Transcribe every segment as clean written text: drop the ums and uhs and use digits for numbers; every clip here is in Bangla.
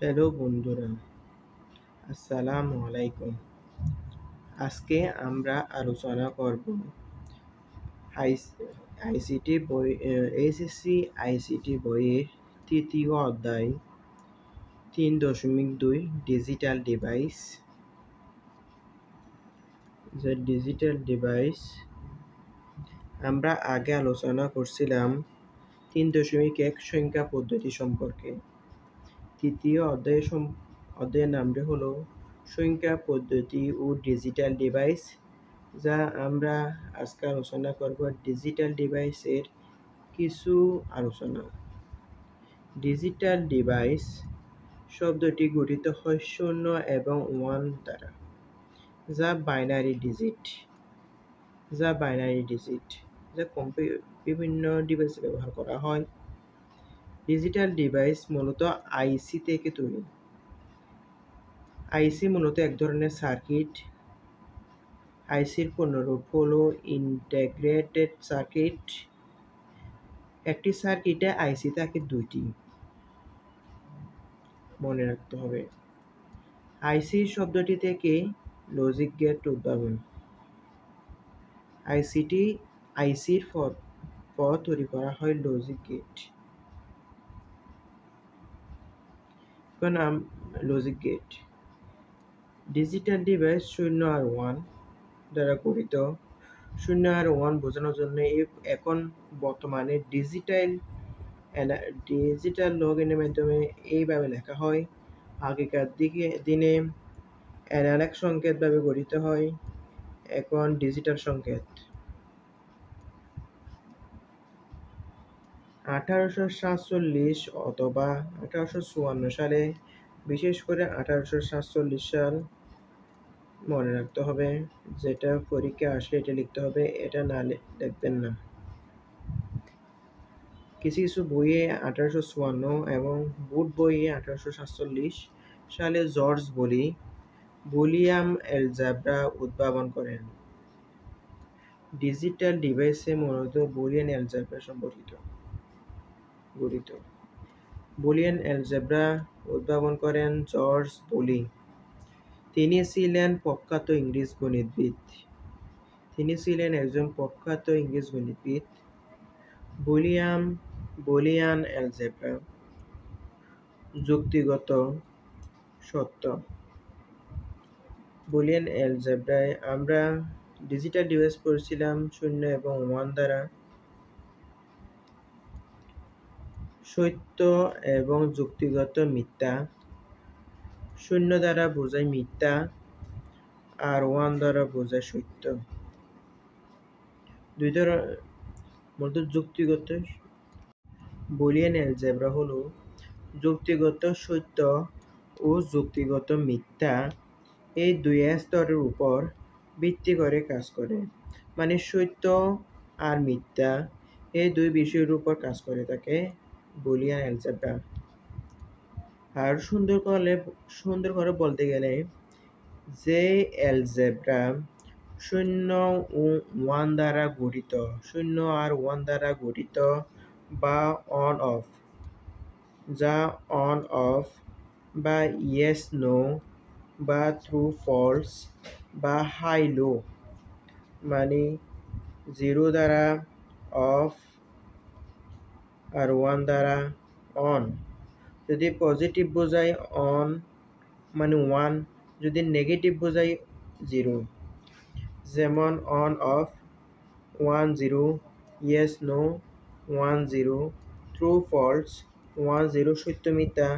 হ্যালো বন্ধুরা, আসসালামু আলাইকুম। আজকে আমরা আলোচনা করব আইসিটি বই এইচএসসি আইসিটি বইয়ের তৃতীয় অধ্যায় 3.2 ডিজিটাল ডিভাইস। ডিভাইস আমরা আগে আলোচনা করছিলাম 3.1 সংখ্যা পদ্ধতি সম্পর্কে। তৃতীয় অধ্যায়ের নামটি হলো সংখ্যা পদ্ধতি ও ডিজিটাল ডিভাইস, যা আমরা আজকে আলোচনা করব ডিজিটাল ডিভাইসের কিছু আলোচনা। ডিজিটাল ডিভাইস শব্দটি গঠিত হয় 0 এবং 1 দ্বারা, যা বাইনারি ডিজিট যা বিভিন্ন ডিভাইসে ব্যবহার করা হয়। ডিজিটাল ডিভাইস মূলত আইসি থেকে তৈরি। আইসি মূলত এক ধরনের সার্কিট। আইসির পূর্ণরূপ হলো ইন্টিগ্রেটেড সার্কিট। একটি সার্কিটে আইসি থাকে দুইটি, মনে রাখতে হবে। আইসি শব্দটি থেকে লজিক গেট উদ্ভাবন। আইসির পর তৈরি করা হয় logic gate. Logic gate digital device 0 আর 1 দ্বারা গঠিত। 0 আর 1 বোঝানোর জন্য এখন বর্তমানে ডিজিটাল লগইনের মাধ্যমে এইভাবে লেখা হয়। আগেকার দিনে অ্যানালগ সংকেত ভাবে গঠিত হয়, এখন ডিজিটাল সংকেত। 1847 অথবা 1854 সালে, বিশেষ করে 1847 সাল মনে রাখতে হবে। যেটা পরীক্ষা আসলে এটা লিখতে হবে, এটা না লিখবেন না। কিছু কিছু বইয়ে 1854 এবং বোর্ড বইয়ে 1847 সালে জর্জ বুলিয়াম অ্যালজেব্রা উদ্ভাবন করেন। ডিজিটাল ডিভাইসে মূলত বুলিয়ান অ্যালজেব্রা গঠিত। বুলিয়ান অ্যালজেব্রা উদ্ভাবন করেন জর্জ বুলি। তিনি ছিলেন একজন প্রখ্যাত ইংরেজ গণিতবিদ। বুলিয়ান অ্যালজেব্রা যুক্তিগত সত্য। বুলিয়ান অ্যালজেব্রায় আমরা ডিজিটাল ডিভাইস পড়ছিলাম 0 এবং 1 দ্বারা। সত্য এবং যুক্তিগত মিথ্যা। 0 দ্বারা বোঝায় মিথ্যা আর 1 দ্বারা বোঝায় সত্য। দুই ধরনের মধ্যে যুক্তিগত। বুলিয়ান অ্যালজেব্রা হলো যুক্তিগত সত্য ও যুক্তিগত মিথ্যা এই দুই স্তরের উপর ভিত্তি করে কাজ করে। মানে সত্য আর মিথ্যা এই দুই বিষয়ের উপর কাজ করে থাকে বুলিয়ান অ্যালজেব্রা। আর সুন্দর করে বলতে গেলে, যে অ্যালজেব্রা 0 ও 1 দ্বারা গঠিত, 0 আর 1 দ্বারা গঠিত বা অন অফ, যা অন অফ বা ইয়েস নো বা ট্রু ফলস বা হাই লো, মানে 0 দ্বারা অফ আর 1 দ্বারা অন। যদি পজিটিভ বোঝায় অন মানে 1, যদি নেগেটিভ বোঝায় 0। যেমন on off 1 0, yes no 1 0, true false 1 0, সত্য মিথ্যা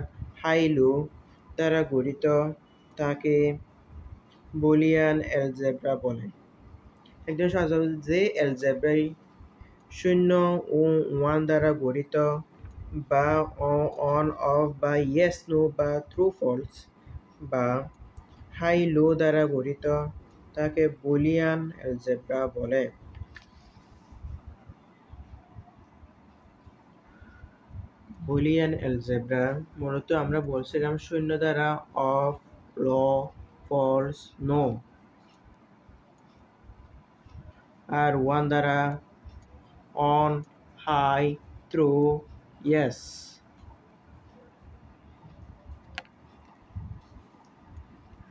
হাই লো দ্বারা গঠিত তাকে বুলিয়ান অ্যালজেব্রা বলে। একজন সাধারণ যে অ্যালজেব্রায় 0 ও 1 দ্বারা গঠিত বা অন অফ বা ইয়েস নো বা ট্রু ফলস বা হাই লো দ্বারা গঠিত তাকে বুলিয়ান অ্যালজেব্রা বলে। বুলিয়ান অ্যালজেব্রা মূলত আমরা বলছিলাম 0 দ্বারা অফ, ল, ফলস, নো, আর 1 দ্বারা অন, হাই, ট্রু, ইয়েস।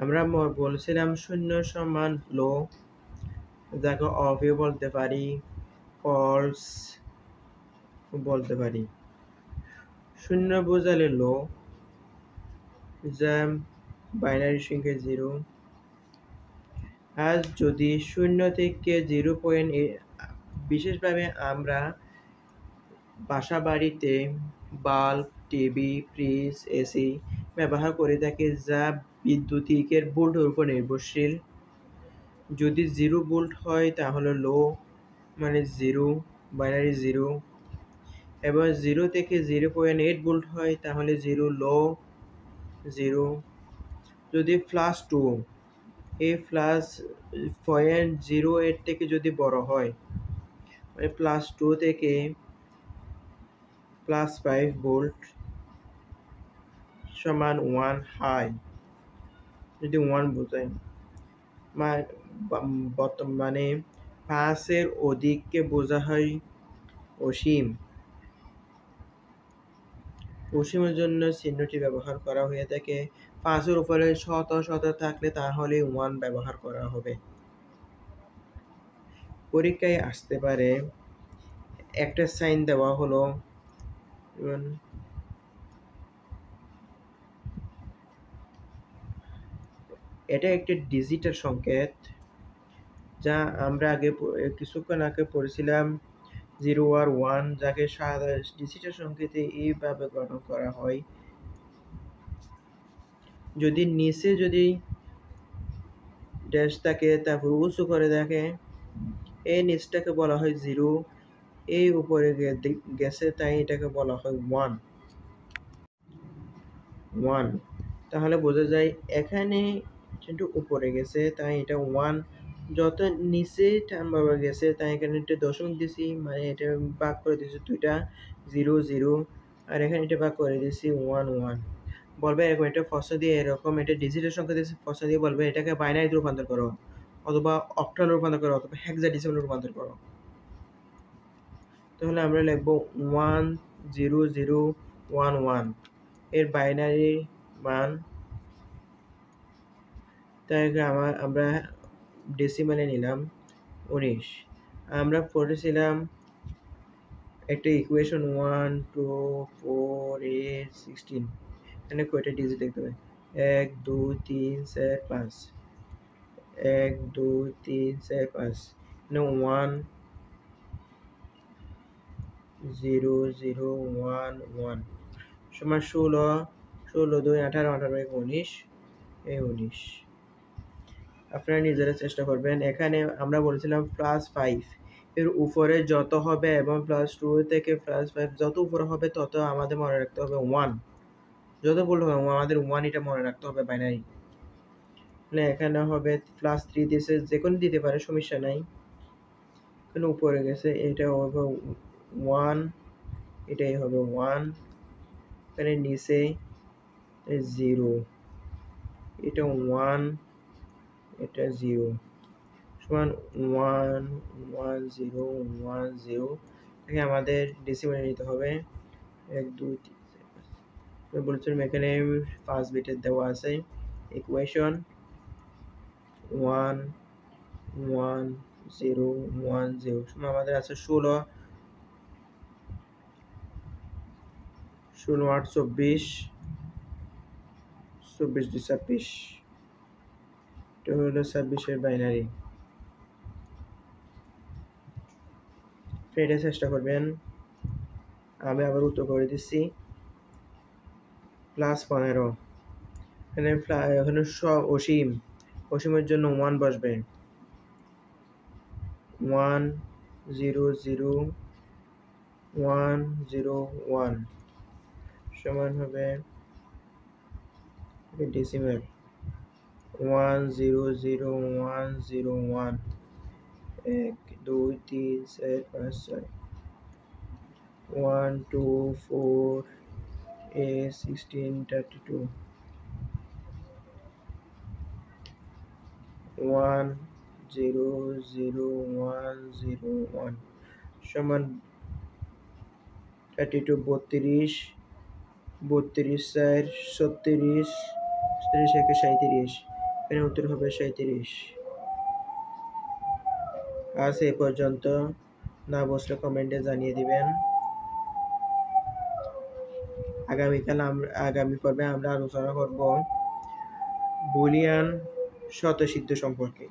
আমরা বলছিলাম শূন্য সমান লো, যাকে অফও বলতে পারি, ফলস বলতে পারি। শূন্য বোঝালে লো, যা বাইনারি সংখ্যা 0। আর যদি 0 থেকে 0.8, বিশেষভাবে আমরা বাসা বাড়িতে বাল্ব, টিভি, ফ্রিজ, এসি ব্যবহার করে থাকি, যা বিদ্যুতিকের ভোল্টের উপর নির্ভরশীল। যদি 0 ভোল্ট হয় তাহলে লো, মানে 0, বাইনারি 0। এবং 0 থেকে 0.8 ভোল্ট হয় তাহলে 0 লো, 0। যদি +2, এই +0.08 থেকে যদি বড় হয়, মানে +2 থেকে +5 ভোল্ট সমান 1 হাই, যদি 1 বোঝায়, বর্তমানে 5-এর অধিককে বোঝা হয় অসীম। অসীমের জন্য চিহ্নটি ব্যবহার করা হয়ে থাকে। 5-এর উপরে শত শত থাকলে তাহলে 1 ব্যবহার করা হবে। পরীক্ষায় আসতে পারে একটা সাইন দেওয়া হলো, এটা একটি ডিজিটাল সংকেত, যা আমরা কিছুক্ষণ আগে পড়েছিলাম 0 আর 1, যাকে ডিজিটাল সংকেতে এইভাবে গঠন করা হয়। যদি নিচে ড্যাশ থাকে, তারপর উঁচু করে দেখে, এই নিচটাকে বলা হয় 0, এই উপরে গেছে তাই এটাকে বলা হয় 1। তাহলে বোঝা যায় এখানে যেটা উপরে গেছে তাই এটা 1, যত নিচে টার্মভাবে গেছে তাই এখানে একটা দশমিক দিছি, মানে এটা ভাগ করে দিয়েছি দুইটা, 0 0, আর এখানে এটা ভাগ করে দিয়েছি 1 1। বলবে এরকম এটা ফসা দিয়ে, এরকম এটা ডিজিটাল সংখ্যা দিয়েছে ফসা দিয়ে, বলবে এটাকে বাইনারিতে রূপান্তর করো, অথবা অক্টালে রূপান্তর করো, অথবা হেক্সাডেসিমালে রূপান্তর করো। তাহলে আমরা লিখবো 1 0 0 1 1, এর বাইনারি মান, তাই আমরা ডেসিমালে নিলাম 19। আমরা পড়েছিলাম একটা ইকুয়েশন 1 2 4 8 16, এখানে কয়টা ডিজিট দেখতে হবে? 1 2 3 4 5, 1 2 3 4 5, এখানে 1 0 0 1 1 সমান 16, 16 2 18, 18 1 19, এই 19। আপনারা নিজেরা চেষ্টা করবেন। এখানে আমরা বলেছিলাম +5, এর উপরে যত হবে এবং +2 থেকে +5 যত উপরে হবে তত আমাদের মনে রাখতে হবে 1, যত বলতে হবে আমাদের 1 এটা মনে রাখতে হবে বাইনারি। তাহলে এখানে হবে +3 দিয়েছে, যে কোনো দিতে পারে, সমস্যা নাই। এখানে উপরে গেছে, এটা হবে 1, এটাই হবে 1। এখানে নিচে 0, এটা 1, এটা 0, সমান 1 1 0 1 0। এখানে আমাদের ডেসিমালে নিতে হবে 1 2 3 4 5। বলছিলাম এখানে 5 বিটের দেওয়া আছে ইকুয়েশন 1 1 0 1 0, সমান আমাদের আছে 16, 16 8 24, 24 2 26, এটা হলো 26-এর বাইনারি। এটা চেষ্টা করবেন। আমি আবার উত্তর করে দিচ্ছি, +15, এখানে অসীম, অসীমের জন্য 1 বসবে, 1 0 0 1 0 1 সমান হবে ডেসিমাল 1 0 0 1 0 1, 1 2 3 4 5 6, 1 2 4 8 16 32, 1 0 0 1 0 1 সমান 32 32 32 4 36 37 37 37 এর উত্তর হবে 37। আজ এই পর্যন্ত, না বুঝলে কমেন্টে জানিয়ে দিবেন। আগামী পর্বে আমরা আলোচনা করব বুলিয়ান স্বতঃসিদ্ধ সম্পর্কে।